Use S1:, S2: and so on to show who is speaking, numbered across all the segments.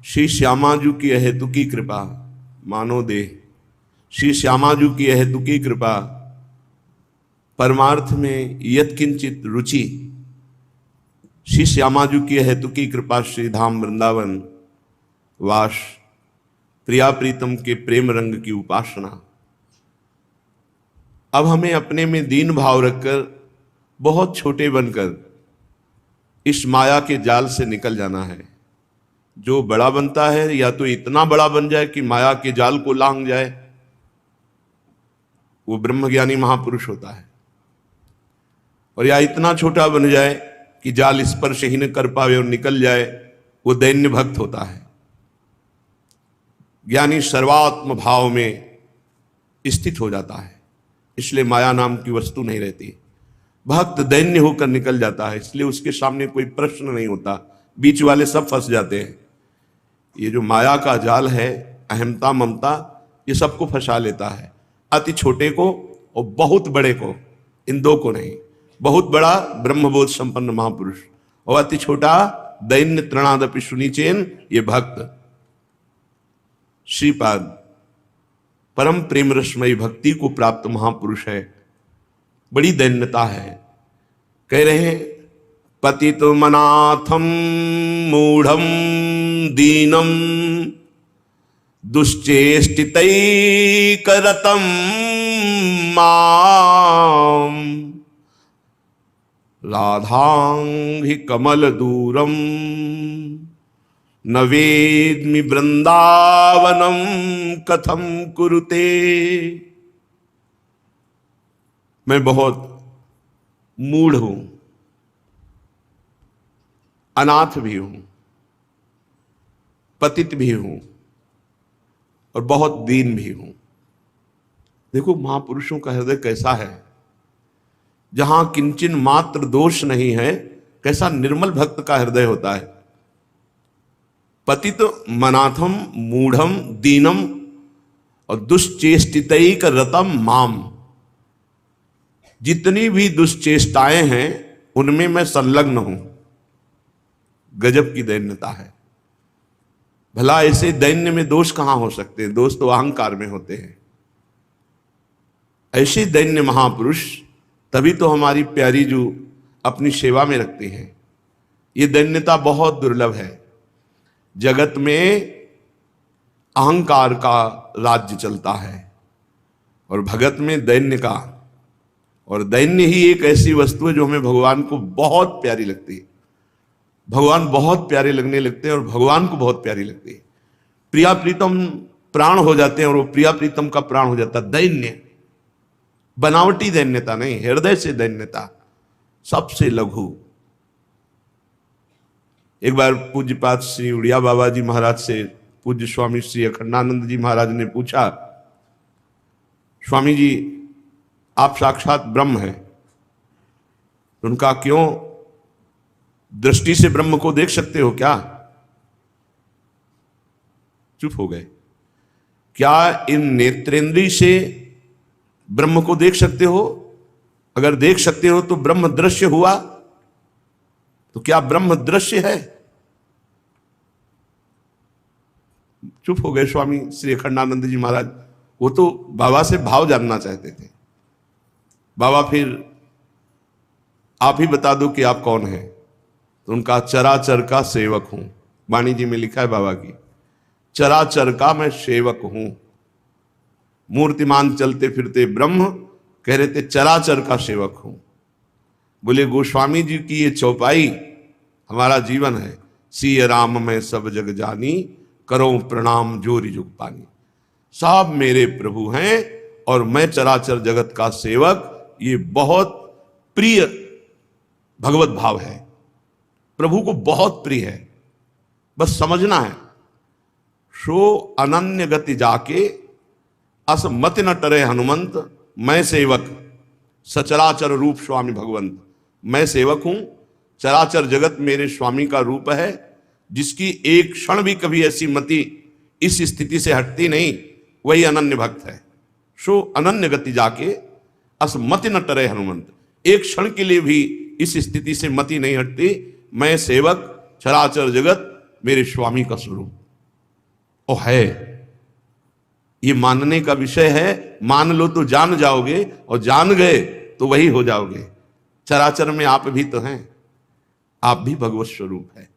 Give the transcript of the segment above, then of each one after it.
S1: श्री श्यामाजू की अहेतु की कृपा मानो दे, श्री श्यामाजू की अहेतु की कृपा परमार्थ में यत्किंचित रुचि, श्री श्यामाजू की हेतु की कृपा श्री धाम वृंदावन वास, प्रिया प्रीतम के प्रेम रंग की उपासना। अब हमें अपने में दीन भाव रखकर बहुत छोटे बनकर इस माया के जाल से निकल जाना है। जो बड़ा बनता है या तो इतना बड़ा बन जाए कि माया के जाल को लांघ जाए, वो ब्रह्मज्ञानी महापुरुष होता है, और या इतना छोटा बन जाए कि जाल स्पर्श ही न कर पावे और निकल जाए, वो दैन्य भक्त होता है। ज्ञानी सर्वात्म भाव में स्थित हो जाता है, इसलिए माया नाम की वस्तु नहीं रहती। भक्त दैन्य होकर निकल जाता है, इसलिए उसके सामने कोई प्रश्न नहीं होता, बीच वाले सब फंस जाते हैं। ये जो माया का जाल है, अहमता ममता, ये सबको फंसा लेता है, अति छोटे को और बहुत बड़े को, इन दो को नहीं। बहुत बड़ा ब्रह्मबोध संपन्न महापुरुष और अति छोटा दैन्य तृणादपि सुनीचेन, ये भक्त। श्रीपाद परम प्रेम रसमयी भक्ति को प्राप्त महापुरुष है, बड़ी दैन्यता है। कह रहे हैं पतितो मनाथम मूढ़म दीनम दुश्चेष्टितैकरतम माम राधांघि कमल दूरम न वेद्मि वृंदावनम कथम कुरुते। मैं बहुत मूढ़ हूं, अनाथ भी हूं, पतित भी हूं और बहुत दीन भी हूं। देखो महापुरुषों का हृदय कैसा है, जहां किंचन मात्र दोष नहीं है, कैसा निर्मल भक्त का हृदय होता है। पतित मनाथम मूढ़म दीनम और दुश्चेष्टितैक रतम माम। जितनी भी दुश्चेष्टाएं हैं उनमें मैं संलग्न हूं। गजब की दैन्यता है। भला ऐसे दैन्य में दोष कहां हो सकते हैं? दोष तो अहंकार में होते हैं। ऐसे दैन्य महापुरुष तभी तो हमारी प्यारी जो अपनी सेवा में रखती हैं। ये दैन्यता बहुत दुर्लभ है। जगत में अहंकार का राज्य चलता है और भगत में दैन्य का, और दैन्य ही एक ऐसी वस्तु है जो हमें भगवान को बहुत प्यारी लगती है। भगवान बहुत प्यारे लगने लगते हैं और भगवान को बहुत प्यारी लगती है। प्रिया प्रीतम प्राण हो जाते हैं और वो प्रिया प्रीतम का प्राण हो जाता है। दैन्य, बनावटी दैन्यता नहीं, हृदय से दैन्यता, सबसे लघु। एक बार पूज्यपाद श्री उड़िया बाबा जी महाराज से पूज्य स्वामी श्री अखंडानंद जी महाराज ने पूछा, स्वामी जी आप साक्षात ब्रह्म हैं, तो उनका क्यों दृष्टि से ब्रह्म को देख सकते हो क्या? चुप हो गए। क्या इन नेत्रेंद्रिय से ब्रह्म को देख सकते हो? अगर देख सकते हो तो ब्रह्म दृश्य हुआ, तो क्या ब्रह्म दृश्य है? चुप हो गए स्वामी श्री अखंडानंद जी महाराज। वो तो बाबा से भाव जानना चाहते थे। बाबा फिर आप ही बता दो कि आप कौन हैं? तो उनका चराचर का सेवक हूं। वाणी जी में लिखा है बाबा की, चराचर का मैं सेवक हूं। मूर्तिमान चलते फिरते ब्रह्म कह रहे थे चराचर का सेवक हूं। बोले गोस्वामी जी की ये चौपाई हमारा जीवन है। सिय राम मैं सब जग जानी, करो प्रणाम जोरी जुग पानी। सब मेरे प्रभु हैं और मैं चराचर जगत का सेवक। ये बहुत प्रिय भगवत भाव है, प्रभु को बहुत प्रिय है। बस समझना है। सो अनन्य गति जाके अस मति न टरे हनुमंत, मैं सेवक सचराचर रूप स्वामी भगवंत। मैं सेवक हूं, चराचर जगत मेरे स्वामी का रूप है, जिसकी एक क्षण भी कभी ऐसी मति इस स्थिति से हटती नहीं, वही अनन्य भक्त है। सो अनन्य गति जाके अस मति न टरे हनुमंत। एक क्षण के लिए भी इस स्थिति से मति नहीं हटती। मैं सेवक, चराचर जगत मेरे स्वामी का स्वरूप। और है, ये मानने का विषय है। मान लो तो जान जाओगे, और जान गए तो वही हो जाओगे। चराचर में आप भी तो हैं, आप भी भगवत स्वरूप है।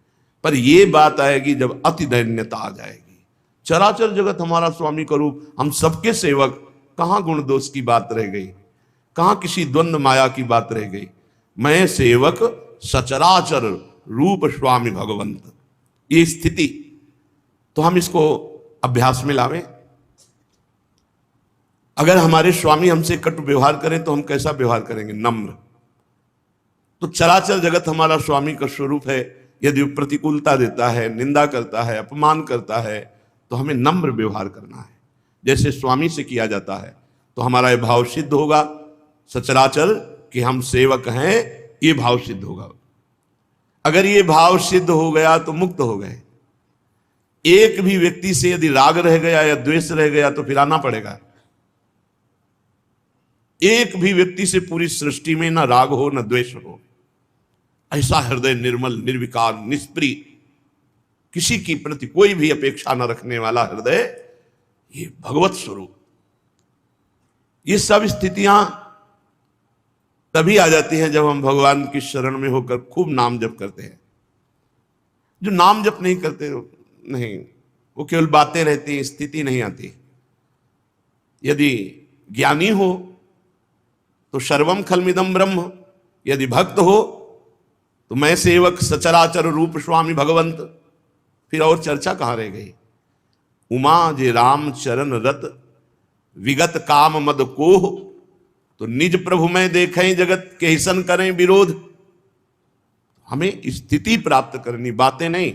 S1: पर ये बात आएगी जब अति दैन्यता आ जाएगी। चराचर जगत हमारा स्वामी का रूप, हम सबके सेवक, कहां गुण दोष की बात रह गई, कहां किसी द्वंद्व माया की बात रह गई। मैं सेवक सचराचर रूप स्वामी भगवंत, ये स्थिति तो हम इसको अभ्यास में लावें। अगर हमारे स्वामी हमसे कटु व्यवहार करें तो हम कैसा व्यवहार करेंगे? नम्र। तो चराचर जगत हमारा स्वामी का स्वरूप है। यदि वो प्रतिकूलता देता है, निंदा करता है, अपमान करता है, तो हमें नम्र व्यवहार करना है, जैसे स्वामी से किया जाता है। तो हमारा ये भाव सिद्ध होगा, सचराचर कि हम सेवक हैं, ये भाव सिद्ध होगा। अगर ये भाव सिद्ध हो गया तो मुक्त हो गए। एक भी व्यक्ति से यदि राग रह गया या द्वेष रह गया तो फिर आना पड़ेगा। एक भी व्यक्ति से पूरी सृष्टि में ना राग हो ना द्वेष हो, ऐसा हृदय निर्मल, निर्विकार, निष्प्रिय, किसी की प्रति कोई भी अपेक्षा न रखने वाला हृदय, ये भगवत स्वरूप। ये सब स्थितियां तभी आ जाती हैं जब हम भगवान की शरण में होकर खूब नाम जप करते हैं। जो नाम जप नहीं करते नहीं, वो केवल बातें रहती हैं, स्थिति नहीं आती। यदि ज्ञानी हो तो सर्वम खलमिदम ब्रह्म, यदि भक्त हो तो मैं सेवक सचराचर रूप स्वामी भगवंत, फिर और चर्चा कहां रह गई। उमा जे राम चरण रत विगत काम मद कोह, तो निज प्रभु में देखें जगत के हिसन करें विरोध। हमें स्थिति प्राप्त करनी, बातें नहीं।